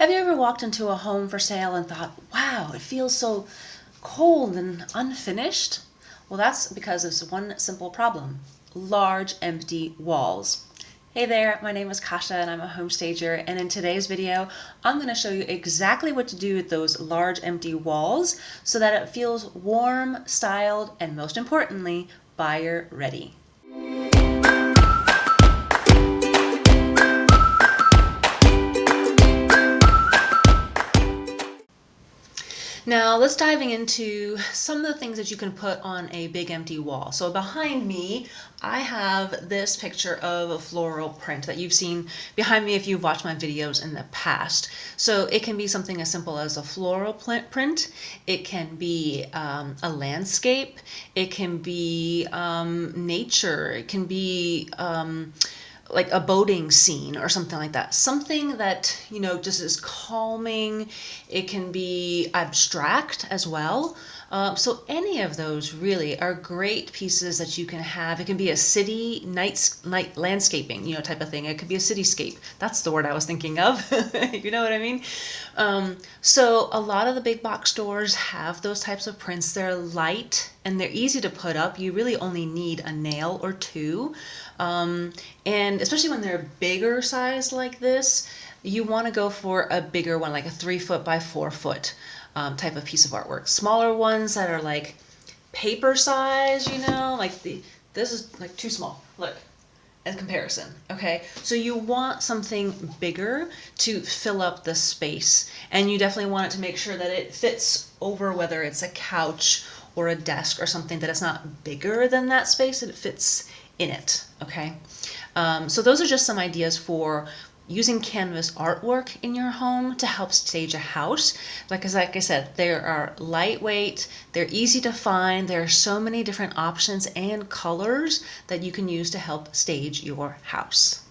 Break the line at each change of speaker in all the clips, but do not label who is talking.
Have you ever walked into a home for sale and thought, wow, it feels so cold and unfinished? Well, that's because of one simple problem: large empty walls. Hey there, my name is Kasha and I'm a home stager, and in today's video I'm going to show you exactly what to do with those large empty walls so that it feels warm, styled, and most importantly, buyer ready. Now let's diving into some of the things that you can put on a big empty wall. So behind me, I have this picture of a floral print that you've seen behind me if you've watched my videos in the past. So it can be something as simple as a floral print. It can be a landscape. It can be nature. It can be like a boating scene or something like that. Something that, just is calming. It can be abstract as well. So any of those really are great pieces that you can have. It can be a city night landscaping, type of thing. It could be a cityscape. That's the word I was thinking of. You know what I mean? So a lot of the big box stores have those types of prints. They're light and they're easy to put up. You really only need a nail or two. And especially when they're bigger size like this, you want to go for a bigger one, like a 3-foot by 4-foot type of piece of artwork. Smaller ones that are like paper size, like this is like too small. Look, in comparison, okay? So you want something bigger to fill up the space, and you definitely want it to make sure that it fits over, whether it's a couch or a desk or something, that it's not bigger than that space, that it fits in it, okay? So those are just some ideas for using canvas artwork in your home to help stage a house. Like I said, they are lightweight, they're easy to find, there are so many different options and colors that you can use to help stage your house.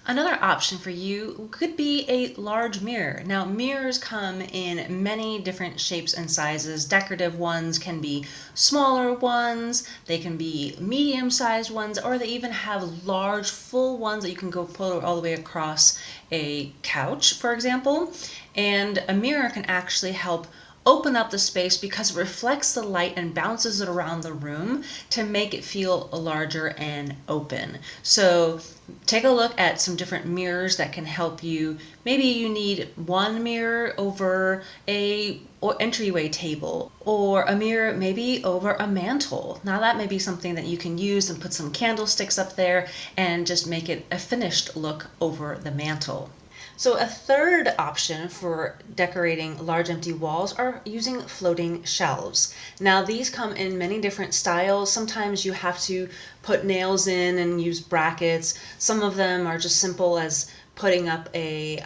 Another option for you could be a large mirror. Now, mirrors come in many different shapes and sizes. Decorative ones can be smaller ones, they can be medium-sized ones, or they even have large, full ones that you can go put all the way across a couch, for example. And a mirror can actually help open up the space because it reflects the light and bounces it around the room to make it feel larger and open. So take a look at some different mirrors that can help you. Maybe you need one mirror over a entryway table, or a mirror maybe over a mantle. Now that may be something that you can use and put some candlesticks up there and just make it a finished look over the mantle. So a third option for decorating large empty walls are using floating shelves. Now these come in many different styles. Sometimes you have to put nails in and use brackets. Some of them are just simple as putting up a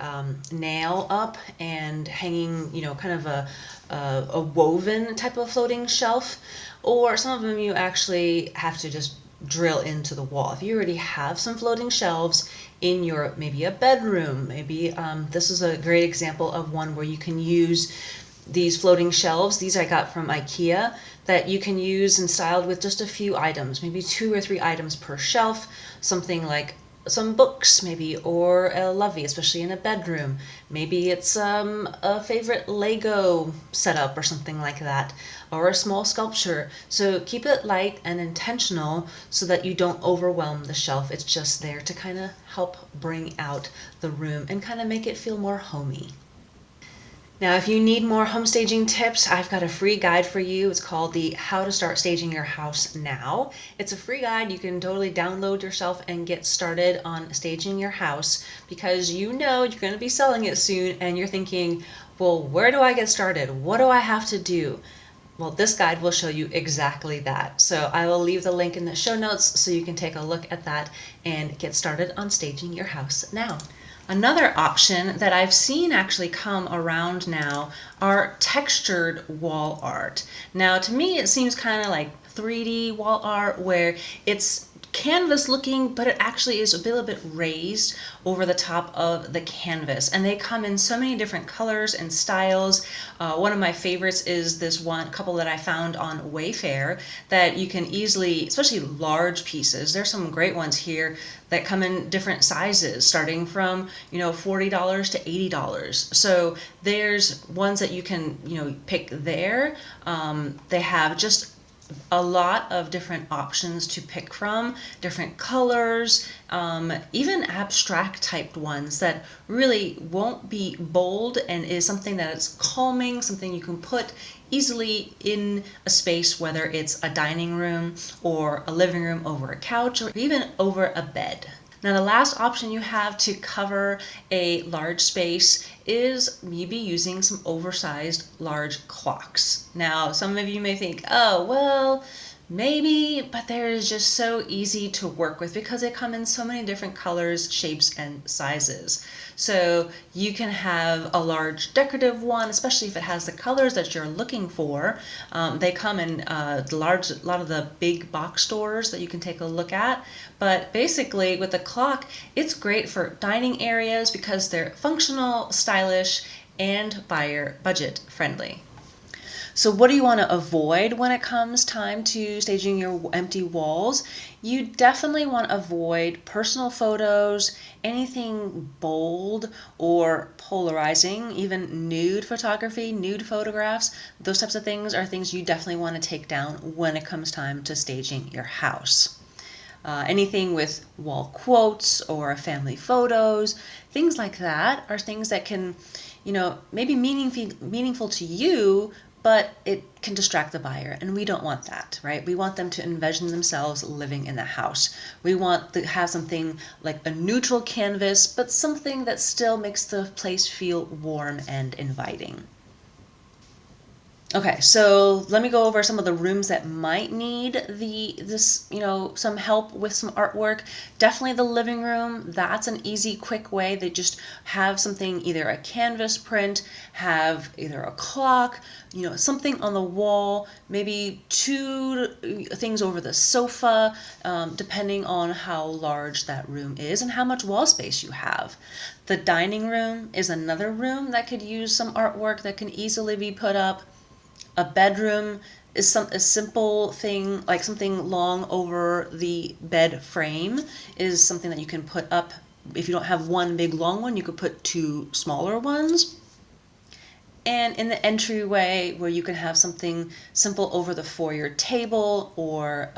nail up and hanging, kind of a woven type of floating shelf. Or some of them you actually have to just drill into the wall. If you already have some floating shelves in your, maybe a bedroom, maybe this is a great example of one where you can use these floating shelves. These I got from IKEA, that you can use and styled with just a few items, maybe 2 or 3 items per shelf, something like some books maybe, or a lovey, especially in a bedroom. Maybe it's a favorite Lego setup or something like that, or a small sculpture. So keep it light and intentional so that you don't overwhelm the shelf. It's just there to kind of help bring out the room and kind of make it feel more homey. Now, if you need more home staging tips, I've got a free guide for you. It's called the How to Start Staging Your House Now. It's a free guide. You can totally download yourself and get started on staging your house, because you're going to be selling it soon and you're thinking, well, where do I get started? What do I have to do? Well, this guide will show you exactly that. So I will leave the link in the show notes so you can take a look at that and get started on staging your house now. Another option that I've seen actually come around now are textured wall art. Now, to me, it seems kind of like 3D wall art, where it's canvas looking, but it actually is a little bit raised over the top of the canvas. And they come in so many different colors and styles. One of my favorites is this one couple that I found on Wayfair that you can easily, especially large pieces. There's some great ones here that come in different sizes, starting from $40 to $80. So there's ones that you can pick there. They have just a lot of different options to pick from, different colors, even abstract typed ones that really won't be bold and is something that is calming, something you can put easily in a space, whether it's a dining room or a living room over a couch or even over a bed. Now, the last option you have to cover a large space is maybe using some oversized large clocks. Now, some of you may think, oh, well, maybe, but they're just so easy to work with because they come in so many different colors, shapes, and sizes. So you can have a large decorative one, especially if it has the colors that you're looking for. They come in a lot of the big box stores that you can take a look at. But basically, with the clock, it's great for dining areas because they're functional, stylish, and buyer budget friendly. So what do you want to avoid when it comes time to staging your empty walls? You definitely want to avoid personal photos, anything bold or polarizing, even nude photography, nude photographs. Those types of things are things you definitely want to take down when it comes time to staging your house. Anything with wall quotes or family photos, things like that are things that can, maybe meaningful to you, but it can distract the buyer, and we don't want that, right? We want them to envision themselves living in the house. We want to have something like a neutral canvas, but something that still makes the place feel warm and inviting. Okay, so let me go over some of the rooms that might need some help with some artwork. Definitely the living room. That's an easy, quick way. They just have something, either a canvas print, have either a clock, something on the wall, maybe two things over the sofa, depending on how large that room is and how much wall space you have. The dining room is another room that could use some artwork that can easily be put up. A bedroom is a simple thing, like something long over the bed frame is something that you can put up. If you don't have one big long one, you could put two smaller ones. And in the entryway, where you can have something simple over the foyer table, or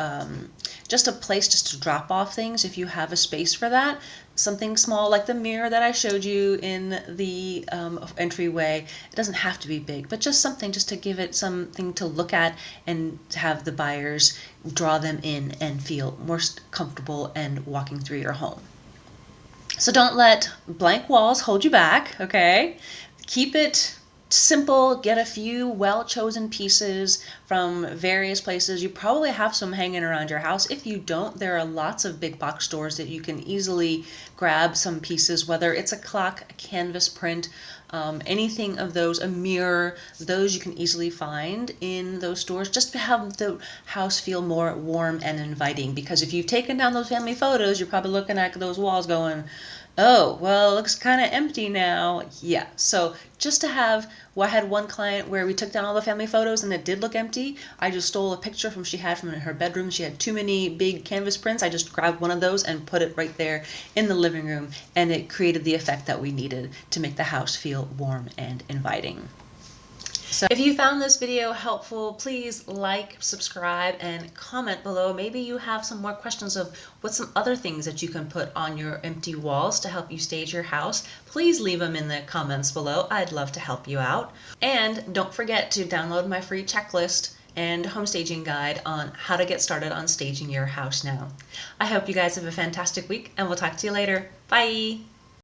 just a place just to drop off things if you have a space for that. Something small like the mirror that I showed you in the entryway. It doesn't have to be big, but just something just to give it something to look at and have the buyers draw them in and feel more comfortable and walking through your home. So don't let blank walls hold you back, okay? Keep it simple. Get a few well-chosen pieces from various places. You probably have some hanging around your house. If you don't, there are lots of big box stores that you can easily grab some pieces, whether it's a clock, a canvas print, anything of those, a mirror. Those you can easily find in those stores, just to have the house feel more warm and inviting. Because if you've taken down those family photos, you're probably looking at those walls going, oh, well, it looks kind of empty now. Yeah, so just to have, well, I had one client where we took down all the family photos and it did look empty. I just stole a picture she had from her bedroom. She had too many big canvas prints. I just grabbed one of those and put it right there in the living room, and it created the effect that we needed to make the house feel warm and inviting. So if you found this video helpful, please like, subscribe, and comment below. Maybe you have some more questions of what some other things that you can put on your empty walls to help you stage your house. Please leave them in the comments below. I'd love to help you out. And don't forget to download my free checklist and home staging guide on how to get started on staging your house now. I hope you guys have a fantastic week, and we'll talk to you later. Bye!